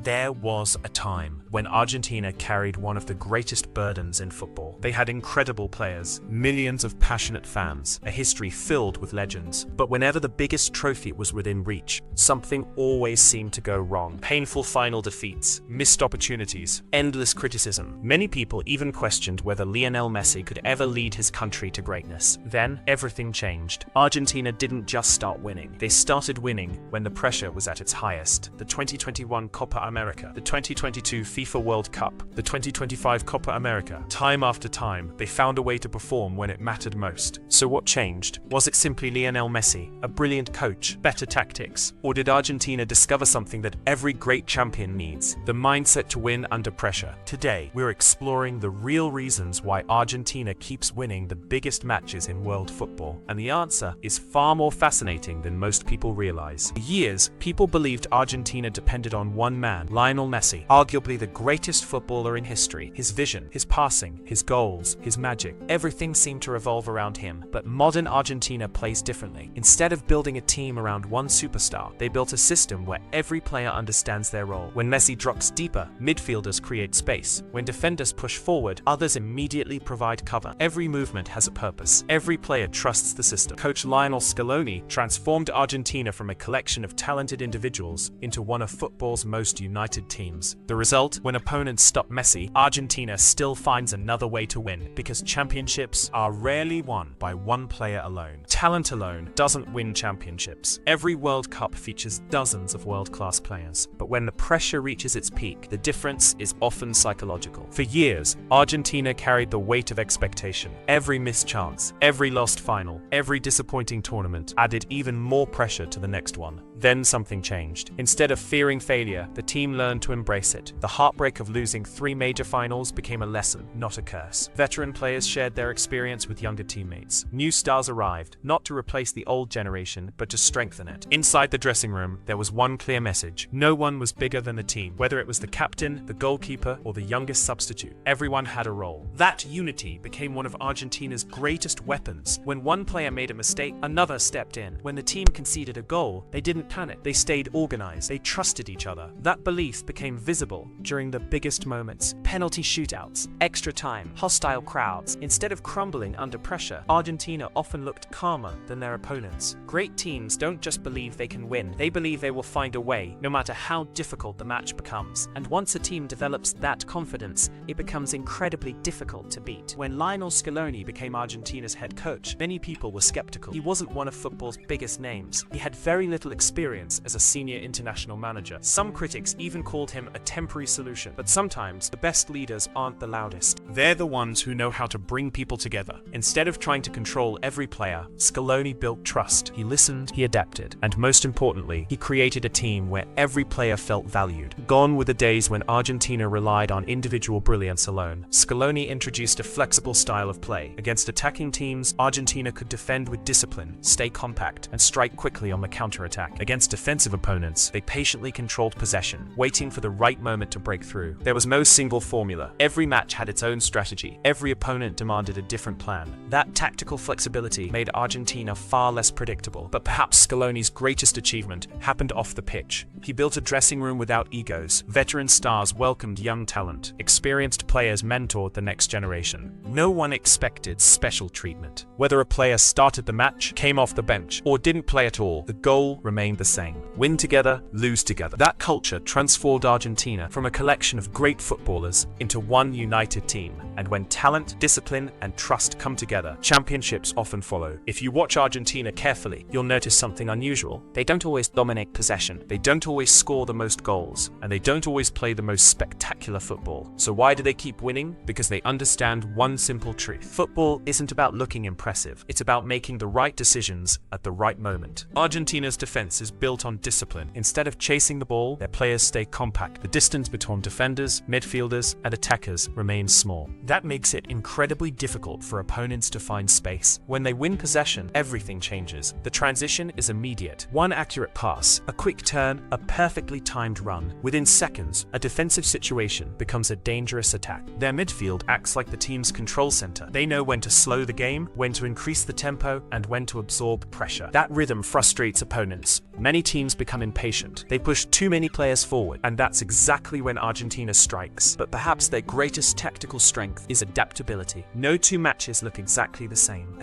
There was a time when Argentina carried one of the greatest burdens in football. They had incredible players, millions of passionate fans, a history filled with legends. But whenever the biggest trophy was within reach, something always seemed to go wrong. Painful final defeats, missed opportunities, endless criticism. Many people even questioned whether Lionel Messi could ever lead his country to greatness. Then, everything changed. Argentina didn't just start winning. They started winning when the pressure was at its highest. The 2021 Copa America, the 2022 FIFA World Cup, the 2025 Copa America. Time after time, they found a way to perform when it mattered most. So what changed? Was it simply Lionel Messi, a brilliant coach, better tactics? Or did Argentina discover something that every great champion needs? The mindset to win under pressure. Today, we're exploring the real reasons why Argentina keeps winning the biggest matches in world football. And the answer is far more fascinating than most people realize. For years, people believed Argentina depended on one man, Lionel Messi, arguably the greatest footballer in history. His vision, his passing, his goals, his magic, everything seemed to revolve around him. But modern Argentina plays differently. Instead of building a team around one superstar, they built a system where every player understands their role. When Messi drops deeper, midfielders create space. When defenders push forward, others immediately provide cover. Every movement has a purpose. Every player trusts the system. Coach Lionel Scaloni transformed Argentina from a collection of talented individuals into one of football's most united teams. The result? When opponents stop Messi, Argentina still finds another way to win, because championships are rarely won by one player alone. Talent alone doesn't win championships. Every World Cup features dozens of world-class players, but when the pressure reaches its peak, the difference is often psychological. For years, Argentina carried the weight of expectation. Every missed chance, every lost final, every disappointing tournament added even more pressure to the next one. Then something changed. Instead of fearing failure, the team learned to embrace it. The heartbreak of losing 3 major finals became a lesson, not a curse. Veteran players shared their experience with younger teammates. New stars arrived, not to replace the old generation, but to strengthen it. Inside the dressing room, there was one clear message. No one was bigger than the team. Whether it was the captain, the goalkeeper, or the youngest substitute, everyone had a role. That unity became one of Argentina's greatest weapons. When one player made a mistake, another stepped in. When the team conceded a goal, they didn't panic. They stayed organized. They trusted each other. That belief became visible during the biggest moments. Penalty shootouts, extra time, hostile crowds. Instead of crumbling under pressure, Argentina often looked calmer than their opponents. Great teams don't just believe they can win. They believe they will find a way, no matter how difficult the match becomes. And once a team develops that confidence, it becomes incredibly difficult to beat. When Lionel Scaloni became Argentina's head coach, many people were skeptical. He wasn't one of football's biggest names. He had very little experience as a senior international manager. Some critics even called him a temporary solution. But sometimes, the best leaders aren't the loudest. They're the ones who know how to bring people together. Instead of trying to control every player, Scaloni built trust. He listened, he adapted, and most importantly, he created a team where every player felt valued. Gone were the days when Argentina relied on individual brilliance alone. Scaloni introduced a flexible style of play. Against attacking teams, Argentina could defend with discipline, stay compact, and strike quickly on the counterattack. Against defensive opponents, they patiently controlled possession, waiting for the right moment to break through. There was no single formula. Every match had its own strategy. Every opponent demanded a different plan. That tactical flexibility made Argentina far less predictable. But perhaps Scaloni's greatest achievement happened off the pitch. He built a dressing room without egos. Veteran stars welcomed young talent. Experienced players mentored the next generation. No one expected special treatment. Whether a player started the match, came off the bench, or didn't play at all, the goal remained the same. Win together, lose together. That culture transformed Argentina from a collection of great footballers into one united team. And when talent, discipline, and trust come together, championships often follow. If you watch Argentina carefully, you'll notice something unusual. They don't always dominate possession. They don't always score the most goals. And they don't always play the most spectacular football. So why do they keep winning? Because they understand one simple truth. Football isn't about looking impressive. It's about making the right decisions at the right moment. Argentina's defense is built on discipline. Instead of chasing the ball, their players stay compact. The distance between defenders, midfielders, and attackers remains small. That makes it incredibly difficult for opponents to find space. When they win possession, everything changes. The transition is immediate. One accurate pass, a quick turn, a perfectly timed run. Within seconds, a defensive situation becomes a dangerous attack. Their midfield acts like the team's control center. They know when to slow the game, when to increase the tempo, and when to absorb pressure. That rhythm frustrates opponents. Many teams become impatient. They push too many players forward forward. And that's exactly when Argentina strikes. But perhaps their greatest tactical strength is adaptability. No two matches look exactly the same.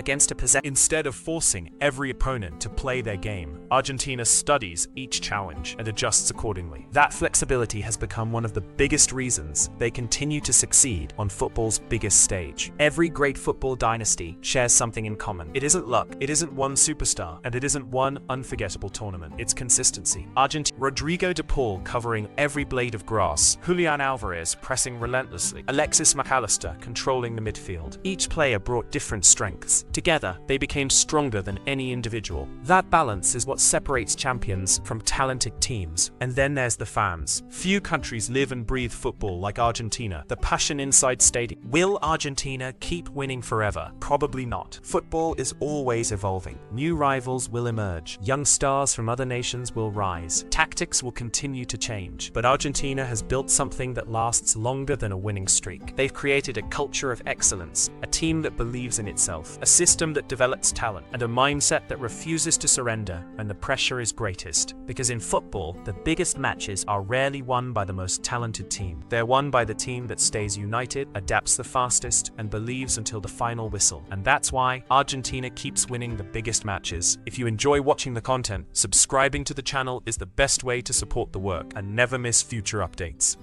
Instead of forcing every opponent to play their game, Argentina studies each challenge and adjusts accordingly. That flexibility has become one of the biggest reasons they continue to succeed on football's biggest stage. Every great football dynasty shares something in common. It isn't luck, it isn't one superstar, and it isn't one unforgettable tournament. It's consistency. Rodrigo de Paul covering every blade of grass, Julian Alvarez pressing relentlessly, Alexis McAllister controlling the midfield. Each player brought different strengths. Together, they became stronger than any individual. That balance is what separates champions from talented teams. And then there's the fans. Few countries live and breathe football like Argentina. The passion inside stadium. Will Argentina keep winning forever? Probably not. Football is always evolving. New rivals will emerge. Young stars from other nations will rise. Tactics will continue to change. But Argentina has built something that lasts longer than a winning streak. They've created a culture of excellence, a team that believes in itself, a system that develops talent, and a mindset that refuses to surrender when the pressure is greatest. Because in football, the biggest matches are rarely won by the most talented team. They're won by the team that stays united, adapts the fastest, and believes until the final whistle. And that's why Argentina keeps winning the biggest matches. If you enjoy watching the content, subscribing to the channel is the best way to support the work and never miss future updates.